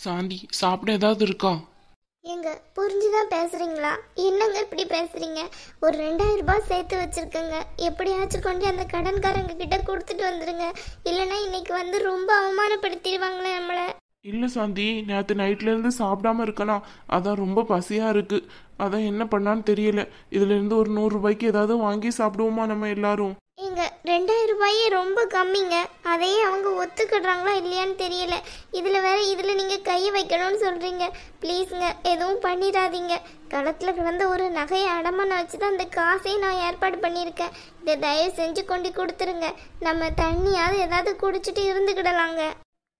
சாந்தி, சாப்பிட ஏதாவது இருக்கா? ஏங்க புரிஞ்சுதான் பேசுறீங்களா? என்னங்க இப்படி பேசுறீங்க? ஒரு 2000 ரூபாய் சேர்த்து வச்சிருக்கேங்க. எப்படியாச்சும் கொண்டு அந்த கடன்காரங்க கிட்ட கொடுத்துட்டு வந்துருங்க. இல்லைன்னா இன்னைக்கு வந்து ரொம்ப அவமானப்படுத்திடுவாங்களே நம்மள. இல்ல சாந்தி, நேற்று நைட்ல இருந்து சாப்பிடாம இருக்கலாம். அதான் ரொம்ப பசியா இருக்கு. அதான் என்ன பண்ணான்னு தெரியல. இதுல இருந்து ஒரு 100 ரூபாய்க்கு ஏதாவது வாங்கி சாப்பிடுவோமா நம்ம எல்லாரும்? ஏங்க 2000 ரூபாயே ரொம்ப கம்மிங்க. அதையே அவங்க ஒத்துக்கிடுறாங்களா இல்லையான்னு தெரியல. இதுல நீங்க கையை வைக்கணும்னு சொல்றீங்க. ப்ளீஸுங்க, எதுவும் பண்ணிடாதீங்க. களத்துல கிடந்த ஒரு நகையை அடமானம் வச்சுதான் அந்த காசையும் நான் ஏற்பாடு பண்ணியிருக்கேன். இதை தயவு செஞ்சு கொண்டு கொடுத்துருங்க. நம்ம தண்ணியாவது ஏதாவது குடிச்சிட்டு இருந்துக்கிடலாங்க.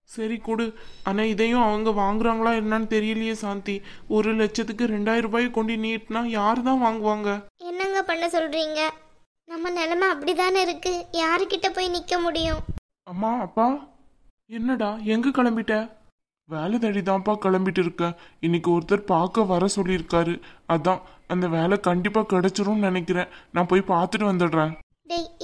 சரி கொடு. ஆனா இதையும் அவங்க வாங்குறாங்களா என்னன்னு தெரியலையே சாந்தி. 1,00,000க்கு 2000 ரூபாயை கொண்டு நீட்டினா யாரு தான் வாங்குவாங்க? என்னங்க பண்ண சொல்றீங்க? நம்ம நிலைமை அப்படிதானே இருக்கு. யாருக்கிட்ட போய் நிக்க முடியும்? அம்மா, அப்பா, என்னடா எங்க கிளம்பிட்ட? வேலை தேடிதான்ப்பா கிளம்பிட்டு இருக்கேன். இன்னைக்கு ஒருத்தர் பார்க்க வர சொல்லியிருக்காரு. அதான் அந்த வேலை கண்டிப்பா கிடைச்சிரும்னு நினைக்கிறேன். நான் போய் பார்த்துட்டு வந்துடுறேன்.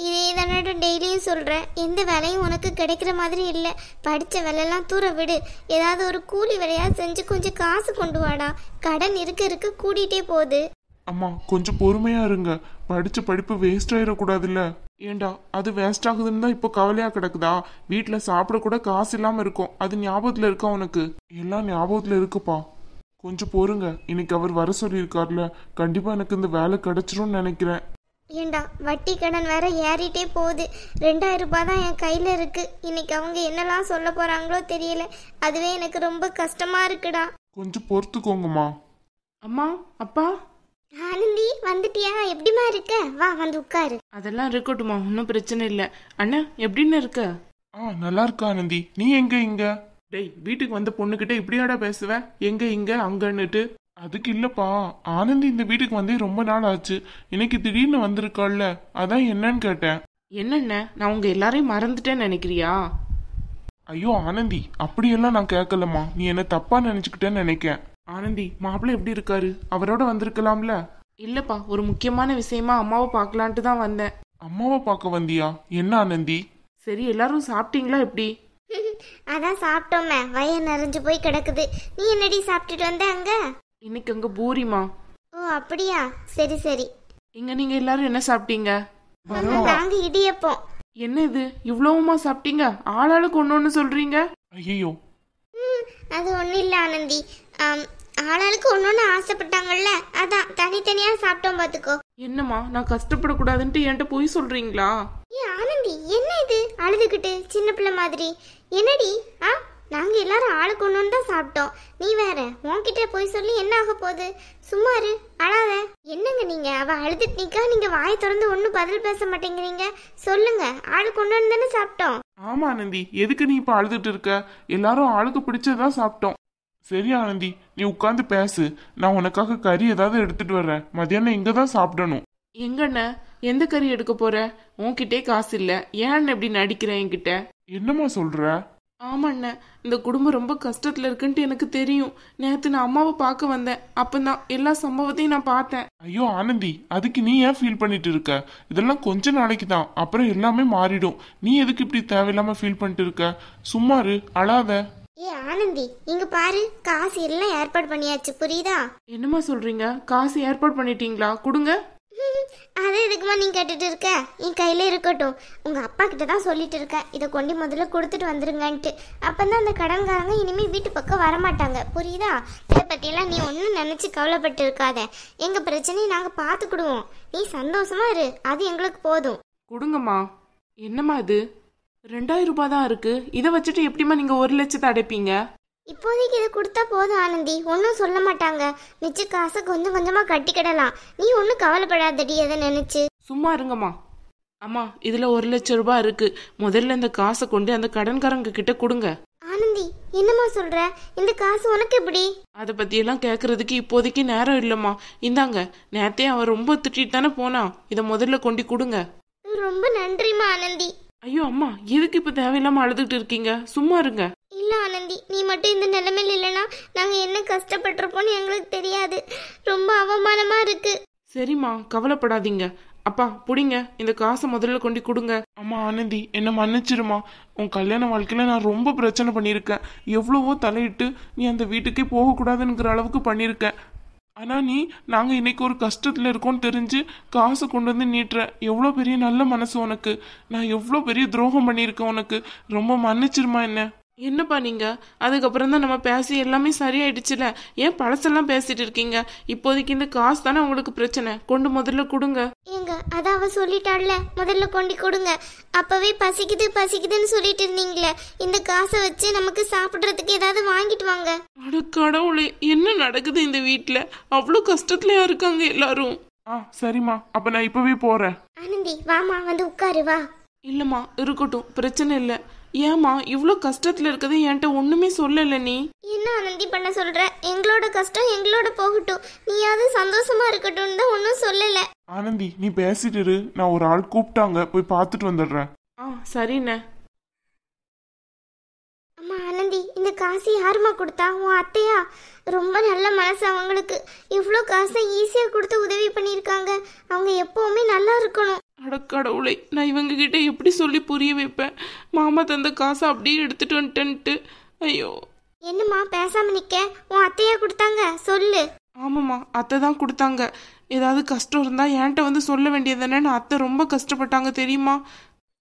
இதே தானே டெய்லியும் சொல்கிறேன். எந்த வேலையும் உனக்கு கிடைக்கிற மாதிரி இல்லை. படித்த வேலையெல்லாம் தூர விடு. ஏதாவது ஒரு கூலி வேலையாக செஞ்சு கொஞ்சம் காசு கொண்டு வாடா. கடன் இருக்க கூடிட்டே போகுது. அம்மா, கொஞ்சம் பொறுமையா இருங்க. படிச்ச படிப்பு வேஸ்ட் ஆயிடக்கூடாதுல்ல. ஏண்டா, அது வேஸ்ட் ஆகுதுன்னு தான் இப்போ கவலையா கிடக்குதா? வீட்டுல சாப்பிட கூட காசு இல்லாம இருக்கும். அது ஞாபகத்துல இருக்கா உனக்கு? எல்லாம் ஞாபகத்துல இருக்குப்பா. கொஞ்சம் பொறுங்க. இன்னைக்கு அவர் வர சொல்லியிருக்காருல, கண்டிப்பா எனக்கு இந்த வேலை கிடைச்சிரும்னு நினைக்கிறேன். ஏண்டா, வட்டி கடன் வேற ஏறிட்டே போகுது. 2000 ரூபாய் தான் என் கையில இருக்கு. இன்னைக்கு அவங்க என்னெல்லாம் சொல்ல போறாங்களோ தெரியல. அதுவே எனக்கு ரொம்ப கஷ்டமா இருக்குடா. கொஞ்சம் பொறுத்துக்கோங்கம்மா. அம்மா, அப்பா. ஆனந்தி, வந்துட்டியா? எப்படிமா இருக்க? வா, வந்து உட்காரு. அதெல்லாம் இருக்கட்டுமா, ஒன்றும் பிரச்சனை இல்லை. அண்ணா, எப்படின்னு இருக்க? நல்லா இருக்கா ஆனந்தி. நீ எங்க இங்க? டேய், வீட்டுக்கு வந்த பொண்ணுகிட்ட இப்படியாடா பேசுவ? எங்க இங்க அங்கன்னுட்டு. அதுக்கு இல்லப்பா, ஆனந்தி இந்த வீட்டுக்கு வந்தே ரொம்ப நாள் ஆச்சு. இன்னைக்கு திடீர்னு வந்திருக்காள்ல, அதான் என்னன்னு கேட்டேன். என்னண்ணே, நான் உங்க எல்லாரையும் மறந்துட்டேன்னு நினைக்கிறியா? ஐயோ ஆனந்தி, அப்படியெல்லாம் நான் கேட்கலம்மா. நீ என்ன தப்பா நினைச்சுக்கிட்டேன்னு நினைக்கேன். ஆனந்தி, மாப்பிள்ளை எப்படி இருக்காரு? அவரோட வந்திருக்கலாம்ல? இல்லப்பா, ஒரு முக்கியமான விஷயமா அம்மாவை பார்க்கலான்ட்டு தான் வந்தேன். அம்மாவை பார்க்க வந்தியா? என்ன ஆனந்தி? சரி, எல்லாரும் சாப்பிட்டீங்களா? எப்படி? அதான் சாப்பிட்டோமே, வயிறு நிறைஞ்சு போய் கிடக்குது. நீ என்னடி சாப்பிட்டுட்டு வந்த அங்க? இன்னைக்கு அங்க பூரிமா. ஓ அப்படியா, சரி சரி. இங்க நீங்க எல்லாரும் என்ன சாப்பிட்டீங்க? நாங்க இடியப்போம். என்ன இது, இவ்வளவுமா சாப்பிட்டீங்க? ஆளாளுக்கு ஒண்ணு சொல்றீங்க. ஐயோ, அது ஒண்ணும் இல்ல ஆனந்தி. ஆளாளுக்கு ஒன்னொன்னு ஆசைப்பட்டாங்கல்ல, அதான் தனித்தனியா சாப்பிட்டோம் பாத்துக்கோ. என்னம்மா, நான் கஷ்டப்படக்கூடாதுன்ட்டு என்கிட்ட போய் சொல்றீங்களா? ஏ ஆனந்தி, என்ன இது அழுதுகிட்டு சின்ன பிள்ளை மாதிரி? என்னடி? நாங்க எல்லாரும் ஆளுக்கு ஒண்ணு தான் சாப்பிட்டோம். நீ வேற உன்கிட்ட போய் சொல்லி என்ன ஆக போகுது? சும்மாரு, அழாத. என்னங்க நீங்க? அவ அழுதுட்டு நிக்கா, நீங்க வாயை திறந்து ஒன்னும் பதில் பேச மாட்டேங்கிறீங்க. சொல்லுங்க, ஆளுக்கு ஒண்ணு தானே சாப்பிட்டோம். ஆமா ஆனந்தி, எதுக்கு நீ இப்ப அழுதுட்டு இருக்க? எல்லாரும் ஆளுக்கு பிடிச்சதான் சாப்பிட்டோம். சரி ஆனந்தி, நீ உட்காந்து பேசு. நான் உனக்காக கறி ஏதாவது எடுத்துட்டு வர்றேன். மதியானம் இங்கதான் சாப்பிடணும். எங்கண்ண, எந்த கறி எடுக்க போற? உன்கிட்டே காசு இல்ல, ஏன்னு எப்படி நடிக்கிற என்கிட்ட? என்னம்மா சொல்ற? ஆமாண்ண, இந்த குடும்பம் ரொம்ப கஷ்டத்துல இருக்குன்ட்டு எனக்கு தெரியும். நேத்து நான் அம்மாவை பார்க்க வந்தேன். அப்பதான் எல்லா சம்பவத்தையும் நான் பார்த்தேன். ஐயோ ஆனந்தி, அதுக்கு நீ ஏன் ஃபீல் பண்ணிட்டு இருக்க? இதெல்லாம் கொஞ்ச நாளைக்கு தான், அப்புறம் எல்லாமே மாறிடும். நீ எதுக்கு இப்படி தேவையில்லாம ஃபீல் பண்ணிட்டு இருக்க? சும்மாரு, அழாத. ஏ ஆனந்தி, இங்க பாரு, காசு எல்லாம் ஏற்பாடு பண்ணியாச்சு, புரியுதா? என்னம்மா சொல்றீங்க? காசு ஏற்பாடு பண்ணிட்டீங்களா? கொடுங்க. அது எதுக்குமா நீ கேட்டுட்டு இருக்க? என் கையில இருக்கட்டும். உங்க அப்பா கிட்ட தான் சொல்லிட்டு இருக்கேன், இதை கொண்டு முதல்ல கொடுத்துட்டு வந்துருங்கன்ட்டு. அப்பதான் அந்த கடன்காரங்க இனிமே வீட்டு பக்கம் வரமாட்டாங்க, புரியுதா? இதை பத்தியெல்லாம் நீ ஒன்னும் நினைச்சு கவலைப்பட்டு இருக்காத. எங்க பிரச்சனையை நாங்க பாத்துக்கிடுவோம். நீ சந்தோஷமா இரு, அது எங்களுக்கு போதும். கொடுங்கம்மா. என்னம்மா இது? 2000 ரூபாய் தான் இருக்கு. இதை வச்சுட்டு எப்படிமா நீங்க 1,00,000 அடைப்பீங்க? இப்போதைக்கு இதை கொடுத்தா போதும் ஆனந்தி, ஒன்றும் சொல்ல மாட்டாங்க. மிச்ச காசை கொஞ்சம் கொஞ்சமா கட்டிக்கிடலாம். நீ ஒன்றும் கவலைப்படாதடி எதை நினைச்சு. சும்மா இருங்கம்மா. அம்மா, இதுல 1,00,000 ரூபாய் இருக்கு. முதல்ல இந்த காசை கொண்டு அந்த கடன்காரங்க கிட்ட கொடுங்க. ஆனந்தி, என்னம்மா சொல்ற? இந்த காசு உனக்கு எப்படி? அதை பத்தியெல்லாம் கேட்கறதுக்கு இப்போதைக்கு நேரம் இல்லம்மா. இந்தாங்க, நேத்தே அவன் ரொம்ப திட்டிட்டு தானே போனா. இதை முதல்ல கொண்டு கொடுங்க. ரொம்ப நன்றிமா ஆனந்தி. ஐயோ அம்மா, எதுக்கு இப்ப தேவையில்லாம அழுதுகிட்டு இருக்கீங்க? சும்மா இருங்க. இல்ல ஆனந்தி, நீ மட்டும் இந்த நிலைமையில இல்லைன்னா நாங்க என்ன கஷ்டப்பட்டிருப்போம்னு எங்களுக்கு தெரியாது. ரொம்ப அவமானமா இருக்கு. சரிம்மா, கவலைப்படாதீங்க. அப்பா புடிங்க, இந்த காசை முதல்ல கொண்டு கொடுங்க. அம்மா ஆனந்தி, என்ன மன்னிச்சிருமா. உன் கல்யாண வாழ்க்கையில நான் ரொம்ப பிரச்சனை பண்ணியிருக்கேன். எவ்வளவோ தலையிட்டு நீ அந்த வீட்டுக்கே போகக்கூடாதுங்கிற அளவுக்கு பண்ணியிருக்கேன். ஆனா நீ நாங்க இன்னைக்கு ஒரு கஷ்டத்துல இருக்கோம்னு தெரிஞ்சு காசு கொண்டு வந்து நீட்டுற. எவ்வளோ பெரிய நல்ல மனசு உனக்கு. நான் எவ்வளோ பெரிய துரோகம் பண்ணியிருக்கேன் உனக்கு. ரொம்ப மன்னிச்சிருமா என்ன. என்னப்பா நீங்க அதுக்கப்புறம் தான் நம்ம பேசி எல்லாமே சரியாயிடுச்சுல, ஏன் பழசெல்லாம் பேசிட்டு இருக்கீங்க? இப்போதைக்கு இந்த காசு தானே உங்களுக்கு பிரச்சனை, கொண்டு முதல்ல கொடுங்க. ஏங்க அத அவ சொல்லிட்டாள்ல, முதல்ல கொண்டு கொடுங்க. அப்பவே பசிக்குது பசிக்குதுன்னு சொல்லிட்டு இருந்தீங்களே, இந்த காசை வச்சு நமக்கு சாப்பிடுறதுக்கு ஏதாவது வாங்கிட்டு வாங்க. அட கடவுளே, என்ன நடக்குது இந்த வீட்டுல? அவ்வளோ கஷ்டத்துலயா இருக்காங்க எல்லாரும். சரிம்மா, அப்ப நான் இப்பவே போறேன். ஆனந்தி வாமா, வந்து உட்காரு வா. இல்லம்மா இருக்கட்டும், பிரச்சனை இல்லை. ஏமா இவ்வளோ கஷ்டத்துல இருக்கதை என்கிட்ட ஒண்ணுமே சொல்லல நீ? என்ன ஆனந்தி பண்ண சொல்ற? எங்களோட கஷ்டம் எங்களோட போகட்டும், நீயாவது சந்தோஷமா இருக்கட்டும் தான் ஒன்னும் சொல்லல. ஆனந்தி நீ பேசிட்டு இரு, நான் ஒரு ஆள் கூப்பிட்டாங்க, போய் பார்த்துட்டு வந்துடுறேன். சரிண்ணே. அம்மா ஆனந்தி, இந்த காசு யாருமா கொடுத்தா? உன் அத்தையா? ரொம்ப நல்ல மனசு அவங்களுக்கு. இவ்வளோ காசை ஈஸியாக கொடுத்து உதவி பண்ணியிருக்காங்க. அவங்க எப்பவுமே நல்லா இருக்கணும். அடக்கடவுளை, நான் இவங்க கிட்ட எப்படி சொல்லி புரிய வைப்பேன்? மாமா தந்த காசை அப்படியே எடுத்துட்டு வந்துட்டேன்ட்டு. ஐயோ. என்னம்மா பேசாம நிக்க? உன் அத்தையா கொடுத்தாங்க, சொல்லு. ஆமாம்மா, அத்தை தான் கொடுத்தாங்க. ஏதாவது கஷ்டம் இருந்தா என்கிட்ட வந்து சொல்ல வேண்டியதுதானே. அத்தை ரொம்ப கஷ்டப்பட்டாங்க தெரியுமா?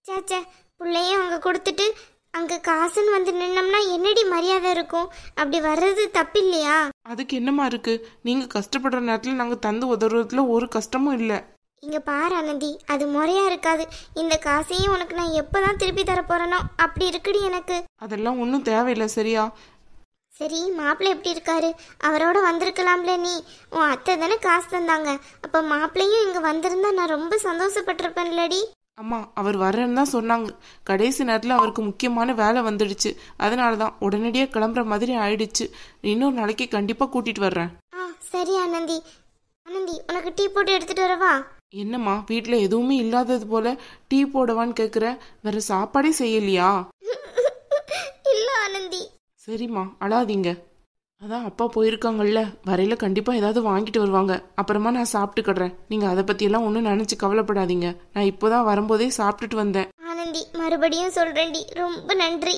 சேச்சே, பிள்ளையும் அவங்க கொடுத்துட்டு அங்க காசுன்னு வந்து நின்னோம்னா என்னடி மரியாதை இருக்கும்? அப்படி வர்றது தப்பு இல்லையா? அதுக்கு என்னமா இருக்கு? நீங்க கஷ்டப்படுற நேரத்துல நாங்க தந்து உதவுறதுல ஒரு கஷ்டமும் இல்லை. இங்க பாரு ஆனந்தி, அது முறையா இருக்காது. இந்த காசையும் உனக்கு நான் எப்பதான் திருப்பி தர போறேனோ அப்படி இருக்குடி எனக்கு. அதெல்லாம் ஒன்றும் தேவையில்லை சரியா? சரி, மாப்பிள்ளை எப்படி இருக்காரு? அவரோட வந்திருக்கலாம்ல நீ. உன் அத்தை தானே காசு தந்தாங்க. அப்ப மாப்பிள்ளையும் இங்க வந்திருந்தா நான் ரொம்ப சந்தோஷப்பட்டிருப்பேன்லடி. அம்மா அவர் வர்றேன்னு தான் சொன்னாங்க. கடைசி நேரத்தில் அவருக்கு முக்கியமான வேலை வந்துடுச்சு. அதனால தான் உடனடியாக கிளம்புற மாதிரி ஆயிடுச்சு. இன்னொரு நாளைக்கு கண்டிப்பாக கூட்டிட்டு வர்றேன். சரி ஆனந்தி. ஆனந்தி, உனக்கு டீ போட்டு எடுத்துட்டு வரவா? என்னம்மா வீட்டில் எதுவுமே இல்லாதது போல டீ போடவான்னு கேட்குற? வேற சாப்பாடே செய்யலையா? இல்ல ஆனந்தி. சரிம்மா அழாதீங்க. அதான் அப்பா போயிருக்காங்கல்ல, வரையில கண்டிப்பாக ஏதாவது வாங்கிட்டு வருவாங்க. அப்புறமா நான் சாப்பிட்டுக்கிடுறேன். நீங்கள் அதை பற்றியெல்லாம் ஒன்றும் நினச்சி கவலைப்படாதீங்க. நான் இப்போதான் வரும்போதே சாப்பிட்டுட்டு வந்தேன். ஆனந்தி, மறுபடியும் சொல்றேன்டி, ரொம்ப நன்றி.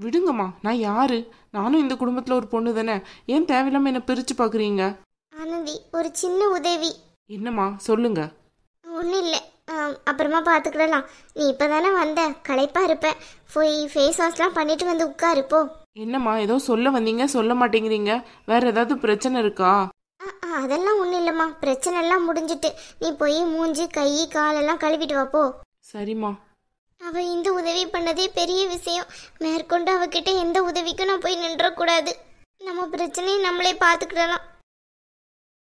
விடுங்கம்மா, நான் யாரு? நானும் இந்த குடும்பத்தில் ஒரு பொண்ணு தானே. ஏன் தேவையில்லாமல் என்னை பிரித்து பார்க்குறீங்க? ஆனந்தி, ஒரு சின்ன உதவி. என்னம்மா சொல்லுங்க. ஒன்றும் இல்லை, அப்புறமா பார்த்துக்கிடலாம். நீ இப்போ தானே வந்த, களைப்பா இருப்பேன். போய் ஃபேஸ் வாஷ்லாம் பண்ணிட்டு வந்து உட்காரு போ. என்னம்மா ஏதோ சொல்ல வந்தீங்க, சொல்ல மாட்டேங்கிறீங்க? வேற ஏதாவது பிரச்சனை இருக்கா? அதெல்லாம் ஒன்றும் இல்லைம்மா, பிரச்சனை எல்லாம் முடிஞ்சிட்டு. நீ போய் மூஞ்சி கை காலெல்லாம் கழுவிட்டு வா போ. சரிம்மா. அவ இந்த உதவி பண்ணதே பெரிய விஷயம். மேற்கொண்டு அவகிட்ட எந்த உதவிக்கும் நான் போய் நின்றக்கூடாது. நம்ம பிரச்சனையை நம்மளே பார்த்துக்கிடலாம்.